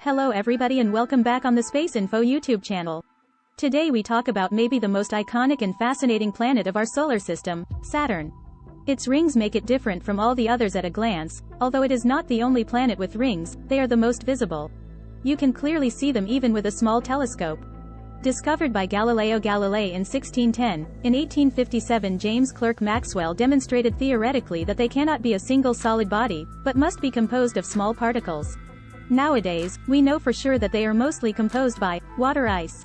Hello everybody and welcome back on the SpaceInfo YouTube channel. Today we talk about maybe the most iconic and fascinating planet of our solar system, Saturn. Its rings make it different from all the others at a glance. Although it is not the only planet with rings, they are the most visible. You can clearly see them even with a small telescope. Discovered by Galileo Galilei in 1610, in 1857 James Clerk Maxwell demonstrated theoretically that they cannot be a single solid body, but must be composed of small particles. Nowadays, we know for sure that they are mostly composed by water ice.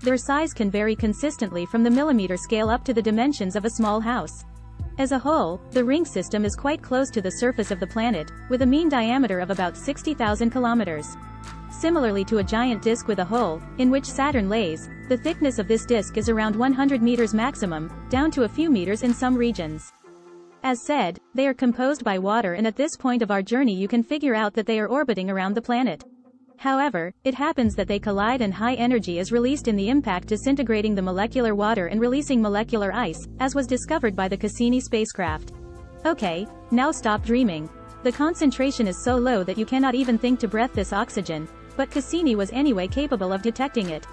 Their size can vary consistently from the millimeter scale up to the dimensions of a small house. As a whole, the ring system is quite close to the surface of the planet, with a mean diameter of about 60,000 kilometers. Similarly to a giant disk with a hole, in which Saturn lays, the thickness of this disk is around 100 meters maximum, down to a few meters in some regions. As said, they are composed by water, and at this point of our journey you can figure out that they are orbiting around the planet. However, it happens that they collide and high energy is released in the impact, disintegrating the molecular water and releasing molecular ice, as was discovered by the Cassini spacecraft. Okay, now stop dreaming. The concentration is so low that you cannot even think to breathe this oxygen, but Cassini was anyway capable of detecting it.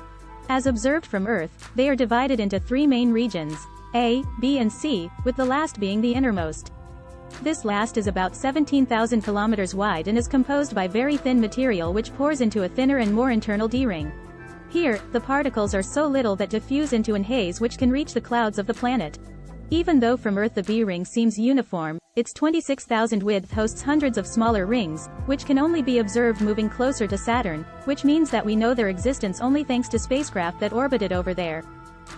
As observed from Earth, they are divided into three main regions: A, B and C, with the last being the innermost. This last is about 17,000 kilometers wide and is composed by very thin material which pours into a thinner and more internal D-ring. Here, the particles are so little that diffuse into an haze which can reach the clouds of the planet. Even though from Earth the B-ring seems uniform, its 26,000 width hosts hundreds of smaller rings, which can only be observed moving closer to Saturn, which means that we know their existence only thanks to spacecraft that orbited over there.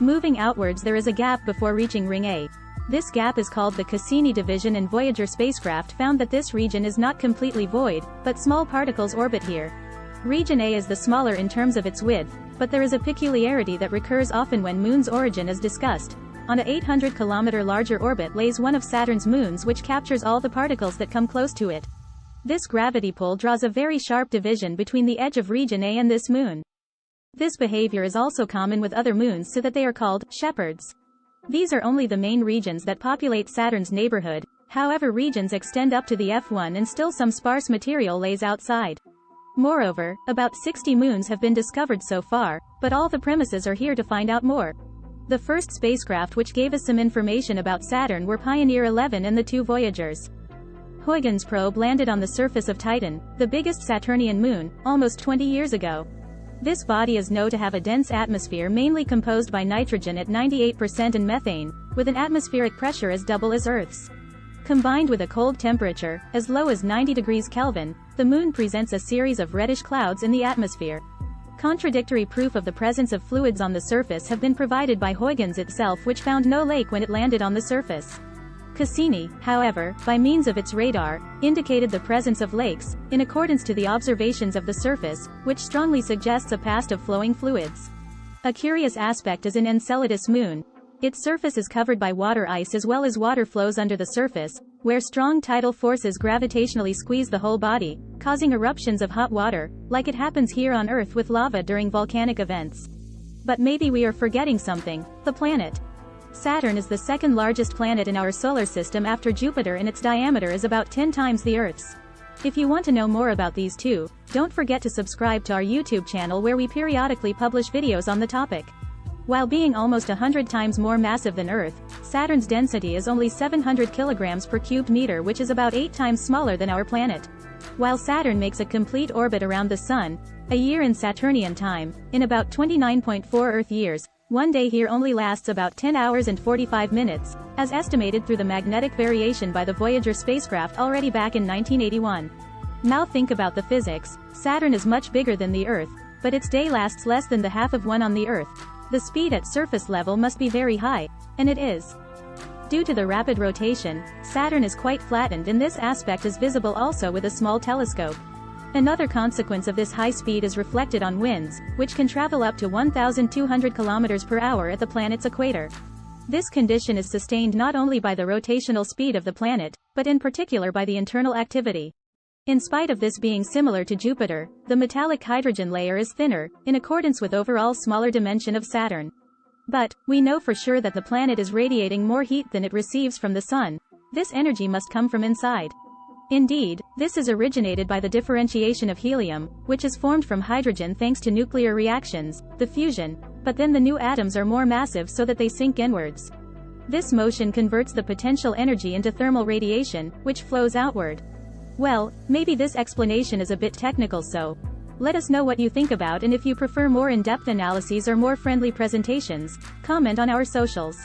Moving outwards there is a gap before reaching Ring A. This gap is called the Cassini division, and Voyager spacecraft found that this region is not completely void, but small particles orbit here. Region A is the smaller in terms of its width, but there is a peculiarity that recurs often when Moon's origin is discussed. On a 800-kilometer larger orbit lays one of Saturn's moons, which captures all the particles that come close to it. This gravity pull draws a very sharp division between the edge of region A and this moon. This behavior is also common with other moons, so that they are called shepherds. These are only the main regions that populate Saturn's neighborhood. However, regions extend up to the F1 and still some sparse material lays outside. Moreover, about 60 moons have been discovered so far, but all the premises are here to find out more. The first spacecraft which gave us some information about Saturn were Pioneer 11 and the two Voyagers. Huygens probe landed on the surface of Titan, the biggest Saturnian moon, almost 20 years ago. This body is known to have a dense atmosphere mainly composed by nitrogen at 98% and methane, with an atmospheric pressure as double as Earth's. Combined with a cold temperature, as low as 90 degrees Kelvin, the moon presents a series of reddish clouds in the atmosphere. Contradictory proof of the presence of fluids on the surface have been provided by Huygens itself, which found no lake when it landed on the surface. Cassini, however, by means of its radar, indicated the presence of lakes, in accordance to the observations of the surface, which strongly suggests a past of flowing fluids. A curious aspect is in Enceladus moon. Its surface is covered by water ice, as well as water flows under the surface, where strong tidal forces gravitationally squeeze the whole body, causing eruptions of hot water, like it happens here on Earth with lava during volcanic events. But maybe we are forgetting something: the planet. Saturn is the second largest planet in our solar system after Jupiter, and its diameter is about 10 times the Earth's. If you want to know more about these two, don't forget to subscribe to our YouTube channel, where we periodically publish videos on the topic. While being almost 100 times more massive than Earth, Saturn's density is only 700 kilograms per cubic meter, which is about 8 times smaller than our planet. While Saturn makes a complete orbit around the Sun, a year in Saturnian time, in about 29.4 Earth years, one day here only lasts about 10 hours and 45 minutes, as estimated through the magnetic variation by the Voyager spacecraft already back in 1981. Now think about the physics. Saturn is much bigger than the Earth, but its day lasts less than the half of one on the Earth. The speed at surface level must be very high, and it is. Due to the rapid rotation, Saturn is quite flattened, and this aspect is visible also with a small telescope. Another consequence of this high speed is reflected on winds, which can travel up to 1,200 km per hour at the planet's equator. This condition is sustained not only by the rotational speed of the planet, but in particular by the internal activity. In spite of this being similar to Jupiter, the metallic hydrogen layer is thinner, in accordance with overall smaller dimension of Saturn. But we know for sure that the planet is radiating more heat than it receives from the Sun. This energy must come from inside. Indeed, this is originated by the differentiation of helium, which is formed from hydrogen thanks to nuclear reactions, the fusion, but then the new atoms are more massive so that they sink inwards. This motion converts the potential energy into thermal radiation, which flows outward. Well, maybe this explanation is a bit technical, so let us know what you think about, and if you prefer more in-depth analyses or more friendly presentations, comment on our socials.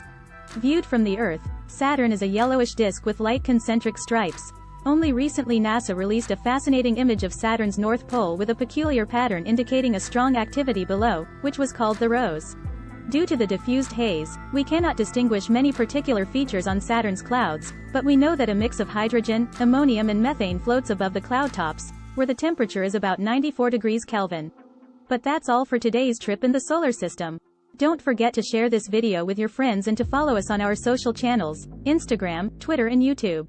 Viewed from the Earth, Saturn is a yellowish disk with light concentric stripes. Only recently NASA released a fascinating image of Saturn's north pole with a peculiar pattern indicating a strong activity below, which was called the rose. Due to the diffused haze, we cannot distinguish many particular features on Saturn's clouds, but we know that a mix of hydrogen, ammonium and methane floats above the cloud tops, where the temperature is about 94 degrees Kelvin. But that's all for today's trip in the solar system. Don't forget to share this video with your friends and to follow us on our social channels, Instagram, Twitter and YouTube.